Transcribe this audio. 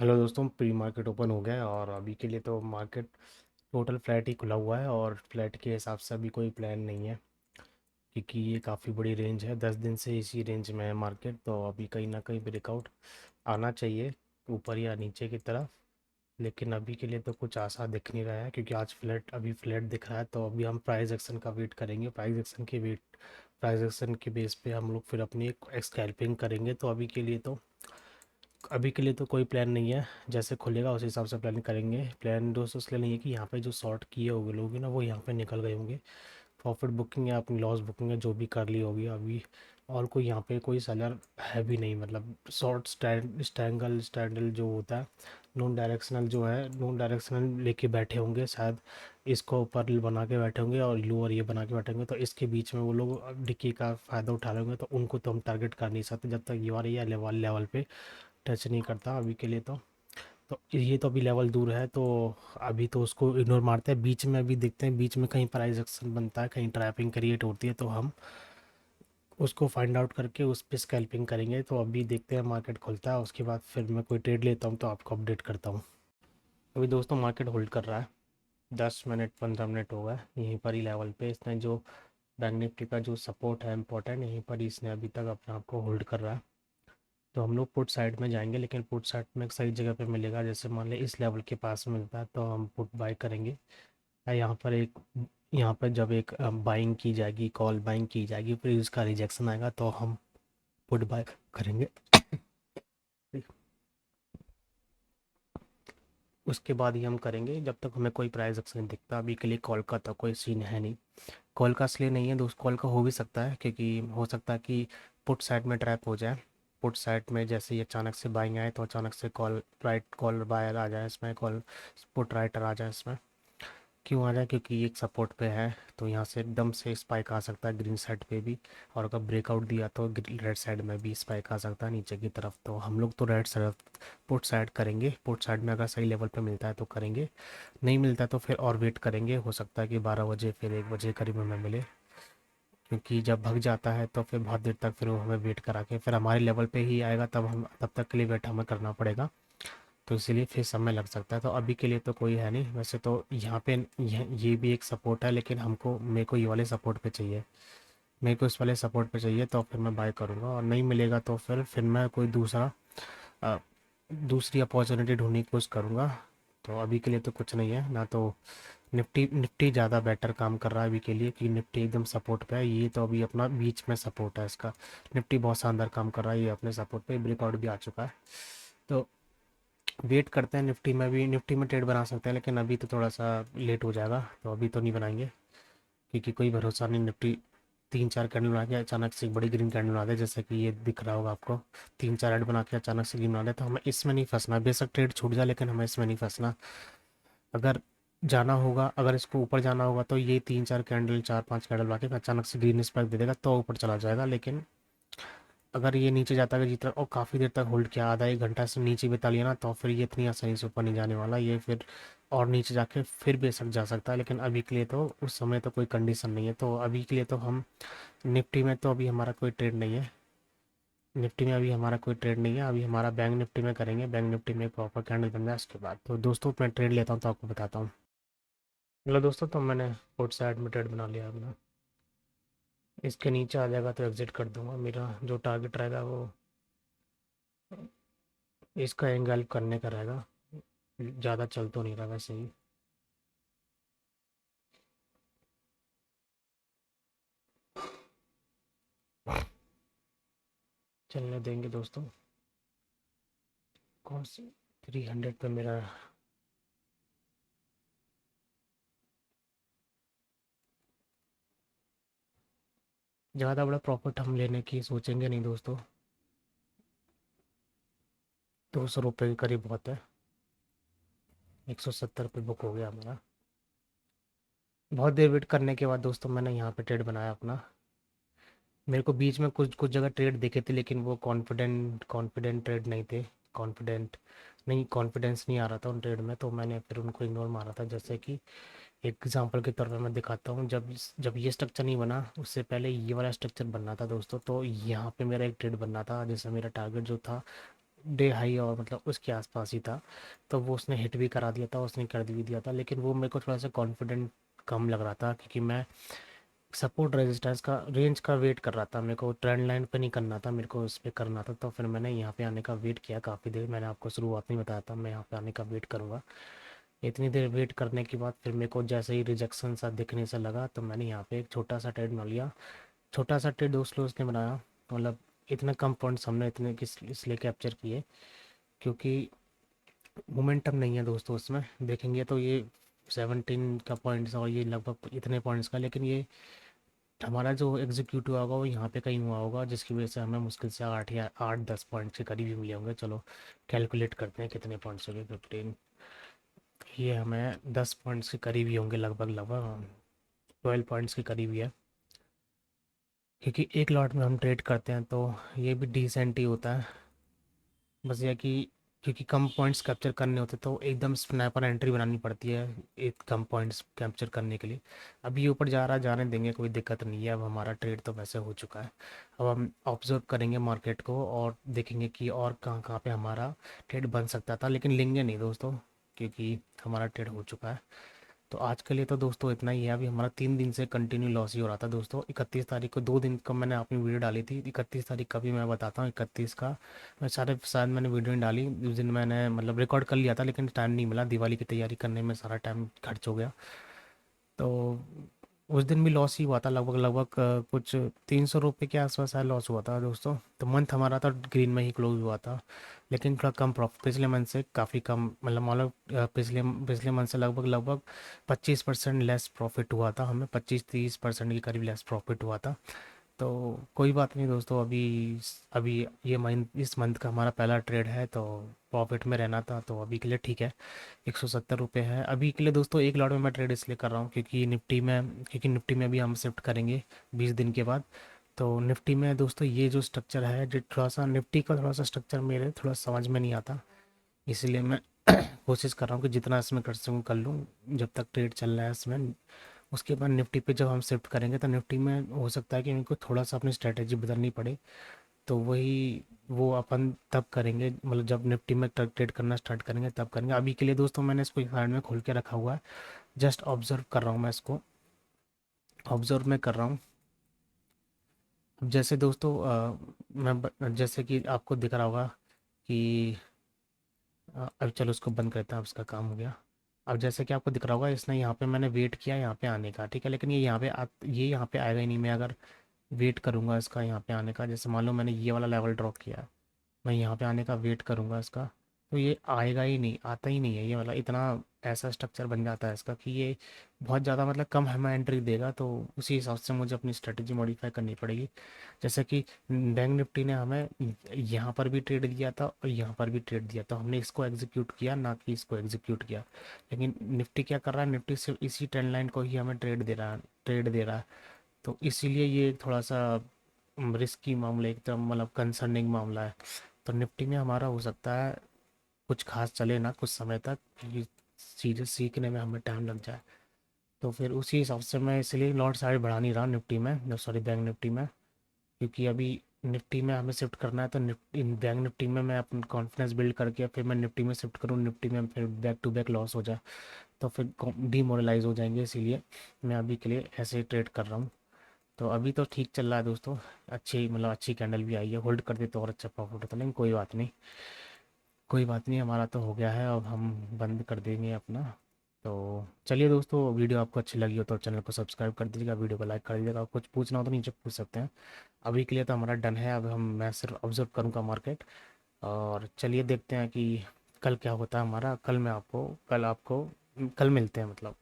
Hello दोस्तों, pre market open हो गया है और अभी के लिए तो मार्केट टोटल फ्लैट ही खुला हुआ है और फ्लैट के हिसाब से अभी कोई प्लान नहीं है क्योंकि ये काफ़ी बड़ी रेंज है। 10 दिन से इसी रेंज में है मार्केट, तो अभी कहीं ना कहीं ब्रेकआउट आना चाहिए ऊपर या नीचे की तरफ। लेकिन अभी के लिए तो कुछ आशा दिख नहीं रहा है क्योंकि आज फ्लैट दिख रहा है, तो अभी हम प्राइस एक्शन का वेट करेंगे। प्राइस एक्शन के बेस पे हम लोग फिर अपनी एक स्कैल्पिंग करेंगे। तो अभी के लिए तो कोई प्लान नहीं है। जैसे खुलेगा उस हिसाब से प्लान करेंगे। प्लान दोस्तों इसलिए नहीं है कि यहाँ पे जो शॉर्ट किए होंगे लोग ना, वो यहाँ पे निकल गए होंगे। प्रॉफिट बुकिंग या अपनी लॉस बुकिंग है जो भी कर ली होगी अभी। और कोई यहाँ पे कोई सेलर है भी नहीं, मतलब शॉर्ट स्टैंडल जो होता है, नॉन डायरेक्शनल लेके बैठे होंगे शायद। इसको ऊपर बना के बैठे होंगे और लोअर ये बना के बैठे होंगे, तो इसके बीच में वो लोग डिक्की का फ़ायदा उठा रहे होंगे। तो उनको तो हम टारगेट कर नहीं सकते जब तक ये वाले या लेवल पे टच नहीं करता अभी के लिए। तो ये तो अभी लेवल दूर है, तो अभी तो उसको इग्नोर मारते हैं। बीच में अभी देखते हैं, बीच में कहीं प्राइस एक्शन बनता है, कहीं ट्रैपिंग क्रिएट होती है, तो हम उसको फाइंड आउट करके उस पर स्कैल्पिंग करेंगे। तो अभी देखते हैं मार्केट खुलता है, उसके बाद फिर मैं कोई ट्रेड लेता हूँ तो आपको अपडेट करता हूँ। अभी दोस्तों मार्केट होल्ड कर रहा है। 10 मिनट 15 मिनट हो गए यहीं पर ही लेवल पे। इसने जो बैंक निफ्टी का जो सपोर्ट है इम्पोर्टेंट, यहीं पर ही इसने अभी तक अपने आप को होल्ड कर रहा है। तो हम लोग पुट साइड में जाएंगे, लेकिन पुट साइड में एक सही जगह पे मिलेगा। जैसे मान लें इस लेवल के पास मिलता है तो हम पुट बाय करेंगे। यहाँ पर एक यहाँ पर जब एक बाइंग की जाएगी, कॉल बाइंग की जाएगी, फिर उसका रिजेक्शन आएगा तो हम पुट बाय करेंगे। उसके बाद ही हम करेंगे जब तक हमें कोई प्राइस एक्शन नहीं दिखता। अभी के लिए कॉल का तो कोई सीन है नहीं। कॉल का इसलिए नहीं है दोस्त, कॉल का हो भी सकता है क्योंकि हो सकता है कि पुट साइड में ट्रैप हो जाए। पुट साइड में जैसे ही अचानक से बाइंग आए तो अचानक से कॉल बायर आ जाए इसमें, कॉल पुट राइटर आ जाए इसमें। क्यों आ जाए? क्योंकि एक सपोर्ट पे है, तो यहाँ से एकदम से स्पाइक आ सकता है ग्रीन साइड पे भी। और अगर ब्रेकआउट दिया तो रेड साइड में भी स्पाइक आ सकता है नीचे की तरफ। तो हम लोग तो रेड साइड पुट साइड करेंगे। पुट साइड में अगर सही लेवल पे मिलता है तो करेंगे, नहीं मिलता तो फिर और वेट करेंगे। हो सकता है कि 12 बजे फिर 1 बजे करीब हमें मिले, क्योंकि जब भग जाता है तो फिर बहुत देर तक फिर वो हमें वेट करा के फिर हमारे लेवल पे ही आएगा, तब तक के लिए वेट हमें करना पड़ेगा। तो इसीलिए फिर समय लग सकता है। तो अभी के लिए तो कोई है नहीं। वैसे तो यहाँ पे ये भी एक सपोर्ट है, लेकिन मेरे को ये वाले सपोर्ट पे चाहिए। मेरे को इस वाले सपोर्ट पे चाहिए तो फिर मैं बाय करूँगा, और नहीं मिलेगा तो फिर मैं कोई अ, दूसरी अपॉर्चुनिटी ढूंढने की कोशिश करूँगा। तो अभी के लिए तो कुछ नहीं है ना। तो निफ्टी निफ्टी ज़्यादा बेटर काम कर रहा है अभी के लिए, कि निफ्टी एकदम सपोर्ट पे है। ये तो अभी अपना बीच में सपोर्ट है इसका। निफ्टी बहुत शानदार काम कर रहा है, ये अपने सपोर्ट पे ब्रेकआउट भी आ चुका है। तो वेट करते हैं। निफ्टी में ट्रेड बना सकते हैं, लेकिन अभी तो थोड़ा सा लेट हो जाएगा, तो अभी तो नहीं बनाएंगे क्योंकि कोई भरोसा नहीं। निफ्टी 3 4 कैंडल बना के अचानक से एक बड़ी ग्रीन कैंडल बना दे, जैसे कि ये दिख रहा होगा आपको। 3 4 रेड बना के अचानक से ग्रीन बना दे, तो हमें इसमें नहीं फंसना। बेशक ट्रेड छूट जाए, लेकिन हमें इसमें नहीं फंसना। अगर अगर इसको ऊपर जाना होगा तो ये 3 4 कैंडल 4 5 कैंडल बना के अचानक से ग्रीन स्पाइक दे देगा तो ऊपर चला जाएगा। लेकिन अगर ये नीचे जाता है जितना, और काफ़ी देर तक होल्ड किया, आधा 1 घंटा से नीचे बिता लिया ना, तो फिर ये इतनी आसानी से ऊपर नहीं जाने वाला। ये फिर और नीचे जाके फिर बेशक जा सकता है, लेकिन अभी के लिए तो उस समय तो कोई कंडीशन नहीं है। तो अभी के लिए तो हम निफ्टी में तो अभी हमारा कोई ट्रेड नहीं है। निफ्टी में अभी हमारा कोई ट्रेड नहीं है। अभी हमारा बैंक निफ्टी में करेंगे। बैंक निफ्टी में प्रॉपर कैंडल बन जाए उसके बाद। तो दोस्तों मैं ट्रेड लेता हूँ तो आपको बताता हूँ। हेलो दोस्तों, तो मैंने पोर्ट साइड में ट्रेड बना लिया अपना। इसके नीचे आ जाएगा तो एग्जिट कर दूंगा। मेरा जो टारगेट रहेगा वो इसका एंगल करने का रहेगा। ज़्यादा चल तो नहीं रहा वैसे ही। चलने देंगे दोस्तों। कौन सी 300 पे मेरा ज़्यादा बड़ा प्रॉफिट हम लेने की सोचेंगे नहीं दोस्तों। 200 रुपये के करीब बहुत है। 170 पे बुक हो गया हमारा। बहुत देर वेट करने के बाद दोस्तों मैंने यहाँ पे ट्रेड बनाया अपना। मेरे को बीच में कुछ कुछ जगह ट्रेड दिखे थे, लेकिन वो कॉन्फिडेंट ट्रेड नहीं थे। कॉन्फिडेंट नहीं कॉन्फिडेंस नहीं आ रहा था उन ट्रेड में, तो मैंने फिर उनको इग्नोर मारा था। जैसे कि एग्जांपल के तौर पे मैं दिखाता हूँ, जब ये स्ट्रक्चर नहीं बना उससे पहले ये वाला स्ट्रक्चर बनना था दोस्तों। तो यहाँ पे मेरा एक ट्रेड बनना था, जैसे मेरा टारगेट जो था डे हाई और मतलब उसके आसपास ही था, तो वो उसने हिट भी करा दिया था, उसने कर भी दिया था, लेकिन वो मेरे को थोड़ा सा कॉन्फिडेंट कम लग रहा था क्योंकि मैं सपोर्ट रेजिस्टेंस का रेंज का वेट कर रहा था, मेरे को ट्रेंड लाइन पे नहीं करना था, मेरे को उस पर करना था। तो फिर मैंने यहाँ पे आने का वेट किया काफ़ी देर, मैंने आपको शुरुआत में बताया था मैं यहाँ पे आने का वेट करूँगा। इतनी देर वेट करने के बाद फिर मेरे को जैसे ही रिजेक्शन सा दिखने से लगा तो मैंने यहाँ पे एक छोटा सा ट्रेड बना लिया। छोटा सा ट्रेड दोस्त लोग उसने बनाया, मतलब इतने कम पॉइंट्स हमने इतने किस इसलिए कैप्चर किए क्योंकि मोमेंटम नहीं है दोस्तों उसमें, देखेंगे तो ये 17 का पॉइंट्स और ये लगभग इतने पॉइंट्स का, लेकिन ये हमारा जो एग्जीक्यूट हुआ होगा वो यहाँ पे कहीं हुआ होगा, जिसकी वजह से हमें मुश्किल से 8 या 10 पॉइंट के करीब ही मिले होंगे। चलो कैलकुलेट करते हैं कितने पॉइंट्स हो गए, 15, ये हमें 10 पॉइंट्स के करीब ही होंगे, लगभग लगभग 12 पॉइंट्स के करीब ही है, क्योंकि एक लॉट में हम ट्रेड करते हैं तो ये भी डिसेंट ही होता है। बस ये कि क्योंकि कम पॉइंट्स कैप्चर करने होते तो एकदम स्नैपर एंट्री बनानी पड़ती है एक कम पॉइंट्स कैप्चर करने के लिए। अभी ये ऊपर जा रहा है, जाने देंगे, कोई दिक्कत नहीं है, अब हमारा ट्रेड तो वैसे हो चुका है। अब हम ऑब्जर्व करेंगे मार्केट को और देखेंगे कि और कहाँ कहाँ पे हमारा ट्रेड बन सकता था, लेकिन लेंगे नहीं दोस्तों क्योंकि हमारा ट्रेड हो चुका है। तो आज के लिए तो दोस्तों इतना ही है। अभी हमारा 3 दिन से कंटिन्यू लॉस ही हो रहा था दोस्तों। 31 तारीख को 2 दिन का मैंने अपनी वीडियो डाली थी, 31 तारीख का भी मैं बताता हूँ। 31 का मैं सारे शायद मैंने वीडियो नहीं डाली उस दिन, मैंने मतलब रिकॉर्ड कर लिया था लेकिन टाइम नहीं मिला, दिवाली की तैयारी करने में सारा टाइम खर्च हो गया। तो उस दिन भी लॉस ही हुआ था, लगभग लगभग कुछ 300 रुपये के आसपास लॉस हुआ था दोस्तों। तो मंथ हमारा तो ग्रीन में ही क्लोज हुआ था, लेकिन थोड़ा कम प्रॉफिट पिछले मंथ से काफ़ी कम, मतलब पिछले पिछले मंथ से लगभग लगभग 25% लेस प्रॉफिट हुआ था हमें, 25-30% के करीब लेस प्रॉफिट हुआ था। तो कोई बात नहीं दोस्तों, अभी अभी ये मंथ इस मंथ का हमारा पहला ट्रेड है तो प्रॉफिट में रहना था, तो अभी के लिए ठीक है। 170 रुपये है अभी के लिए दोस्तों। एक लॉट में मैं ट्रेड इसलिए कर रहा हूँ क्योंकि निफ्टी में भी हम शिफ्ट करेंगे 20 दिन के बाद। तो निफ्टी में दोस्तों ये जो स्ट्रक्चर है, जो थोड़ा सा निफ्टी का थोड़ा सा स्ट्रक्चर मेरे थोड़ा समझ में नहीं आता, इसलिए मैं कोशिश कर रहा हूँ कि जितना इसमें कर सकूँ कर लूँ जब तक ट्रेड चल रहा है इसमें। उसके बाद निफ्टी पे जब हम शिफ्ट करेंगे तो निफ्टी में हो सकता है कि इनको थोड़ा सा अपनी स्ट्रेटेजी बदलनी पड़े, तो वही वो अपन तब करेंगे, मतलब जब निफ्टी में ट्रेड करना स्टार्ट करेंगे तब करेंगे। अभी के लिए दोस्तों मैंने इसको साइड में खोल के रखा हुआ है, जस्ट ऑब्जर्व कर रहा हूँ, मैं इसको ऑब्जर्व में कर रहा हूँ। अब जैसे दोस्तों जैसे कि आपको दिख रहा होगा कि अब चलो उसको बंद करते हैं, अब उसका काम हो गया। अब जैसे कि आपको दिख रहा होगा इसने यहाँ पे मैंने वेट किया यहाँ पे आने का, ठीक है, लेकिन ये यहाँ पे आएगा ही नहीं। मैं अगर वेट करूँगा इसका यहाँ पे आने का, जैसे मान लो मैंने ये वाला लेवल ड्रॉप किया, मैं यहाँ पे आने का वेट करूँगा इसका, तो ये आएगा ही नहीं, आता ही नहीं है ये वाला। इतना ऐसा स्ट्रक्चर बन जाता है इसका कि ये बहुत ज़्यादा मतलब कम हमें एंट्री देगा, तो उसी हिसाब से मुझे अपनी स्ट्रेटजी मॉडिफाई करनी पड़ेगी। जैसे कि बैंक निफ्टी ने हमें यहाँ पर भी ट्रेड दिया था और यहाँ पर भी ट्रेड दिया, तो हमने इसको एग्जीक्यूट किया ना कि इसको एग्जीक्यूट किया। लेकिन निफ्टी क्या कर रहा है, निफ्टी सिर्फ इसी ट्रेंड लाइन को ही हमें ट्रेड दे रहा है। तो इसीलिए ये थोड़ा सा रिस्की मामला, एकदम मतलब कंसर्निंग मामला है। तो निफ्टी में हमारा हो सकता है कुछ खास चले ना कुछ समय तक, क्योंकि चीज़ें सीखने में हमें टाइम लग जाए। तो फिर उसी हिसाब से मैं इसलिए लॉट साइड बढ़ा नहीं रहा निफ्टी में, सॉरी बैंक निफ्टी में, क्योंकि अभी निफ्टी में हमें शिफ्ट करना है। तो निफ्टी बैंक निफ्टी में मैं अपना कॉन्फिडेंस बिल्ड करके फिर मैं निफ्टी में शिफ्ट करूँ, निफ्टी में फिर बैक टू बैक लॉस हो जाए तो फिर डीमोरलाइज हो जाएंगे, इसीलिए मैं अभी के लिए ऐसे ही ट्रेड कर रहा हूँ। तो अभी तो ठीक चल रहा है दोस्तों, अच्छी मतलब अच्छी कैंडल भी आई है, होल्ड कर दे तो और अच्छा प्रॉफिट होता, लेकिन कोई बात नहीं, कोई बात नहीं, हमारा तो हो गया है, अब हम बंद कर देंगे अपना। तो चलिए दोस्तों, वीडियो आपको अच्छी लगी हो तो चैनल को सब्सक्राइब कर दीजिएगा, वीडियो को लाइक कर दीजिएगा, कुछ पूछना हो तो नीचे पूछ सकते हैं। अभी के लिए तो हमारा डन है, अब मैं सिर्फ ऑब्जर्व करूँगा मार्केट। और चलिए देखते हैं कि कल क्या होता है हमारा। कल मैं आपको कल आपको कल मिलते हैं मतलब।